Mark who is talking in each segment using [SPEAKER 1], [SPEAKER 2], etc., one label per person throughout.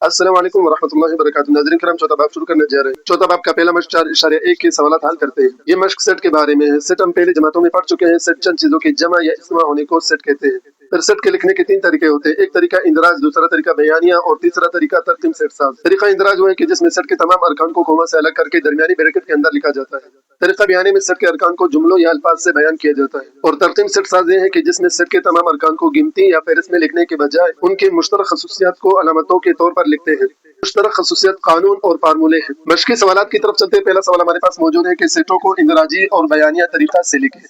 [SPEAKER 1] अस्सलाम वालेकुम वरहमतुल्लाहि वबरकातुहू। नाज़रीन करम, चौथा बाब शुरू करने जा रहे हैं। चौथा बाब का पहला मश्क 4.1 के सवालात हल करते हैं। ये मश्क सेट के बारे में है। सेट हम पहले जमातों में पढ़ चुके हैं। सेट चंद चीजों की जमा या इस्मा होने को सेट कहते हैं। फिर सेट के लिखने के 3 तरीके होते हैं। एक तरीका इंदराज, दूसरा तरीका बयानिया और तीसरा तरीका तरकीब सेट साज। तरीका इंदराज वो है कि जिसमें सेट के तमाम अरकान को कोमा से अलग करके दरमियानी ब्रैकेट के अंदर लिखा जाता है। तरीका बयानी में सेट के अरकान को जुमलों या अल्फाज से बयान किया जाता है। और तरकीब सेट साज ये है कि जिसमें सेट के तमाम अरकान को गिनती या फहरिस्त में लिखने के बजाय उनके मुश्तरक खसूसियात को अलामतों के तौर पर लिखते हैं। मुश्तरक खसूसियत कानून और फार्मूले हैं। मश्की सवालात की तरफ चलते हैं। पहला सवाल हमारे पास मौजूद है कि सेटों को इंदराजी और बयानिया तरीका से लिखें।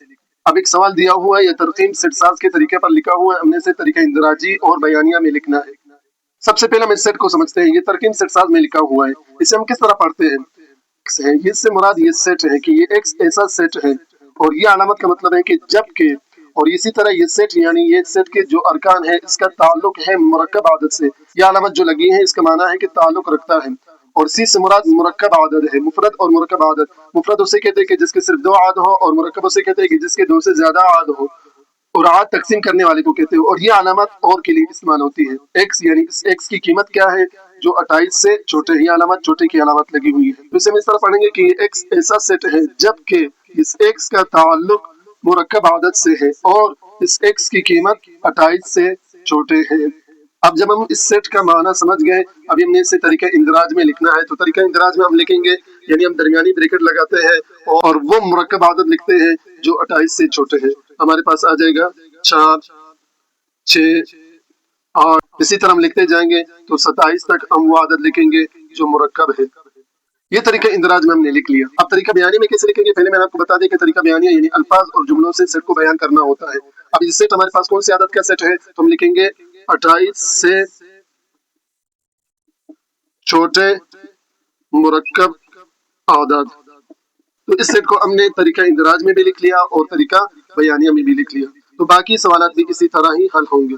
[SPEAKER 1] अब एक सवाल दिया हुआ है, यह तरकीब सेट साज के तरीके पर लिखा हुआ है। हमने से तरीका इंदराजी और बयानिया में लिखना है। सबसे पहले हम इस सेट को समझते हैं। ये तरकीब सेट साज में लिखा हुआ है। इसे हम किस तरह पढ़ते हैं? X है, इससे मुराद ये सेट है कि ये एक्स ऐसा सेट है और ये अलामत का मतलब है कि जब के, और इसी तरह ये सेट यानी ये सेट के जो अरकान है इसका ताल्लुक है मुरक्कब आदत से। ये अलामत जो लगी है इसका माना है कि ताल्लुक रखता है। और सी से मुराद मुरक्कब आदत है। मुफरद और मुरक्कब आदत, मुफरद उसे कहते हैं कि जिसके सिर्फ 2 आद हो, और मुरक्कब उसे कहते हैं कि जिसके 2 से ज्यादा आद हो। और आद तकसीम करने वाले को कहते हैं। और ये अलामत और के लिए इस्तेमाल होती है। एक्स यानी इस एक्स की कीमत क्या है जो 28 से छोटे है। ये अलामत छोटे की अलामत लगी हुई है। तो इसे हम इस तरह पढ़ेंगे कि एक्स ऐसा सेट है जबकि इस एक्स का ताल्लुक मुरक्कब आदत से है और इस एक्स की कीमत 28 से छोटे है। अब जब हम इस सेट का माना समझ गए, अभी हमने इसे तरीका इंदराज में लिखना है। तो तरीका इंदराज में हम लिखेंगे यानी हम दरमियानी ब्रैकेट लगाते हैं और वो मुरक्कब आदत लिखते हैं जो 28 से छोटे हैं। हमारे पास आ जाएगा 4, 6, 8। इसी तरह हम लिखते जाएंगे तो 27 तक हम वो आदत लिखेंगे जो मुरक्कब है। ये तरीका इंदराज में हमने लिख लिया। अब तरीका बयानी में कैसे लिखेंगे? पहले मैंने आपको बता दिया कि तरीका बयानी यानी अल्फाज और जुमलों से सेट को बयान करना होता है। अब इस सेट हमारे पास कौन सी आदत का सेट है? तो हम लिखेंगे 28 से छोटे मुरक्कब आदत। तो इस सेट को हमने तरीका इंदराज में भी लिख लिया और तरीका बयानिया में भी लिख लिया। तो बाकी सवालात भी इसी तरह ही हल होंगे।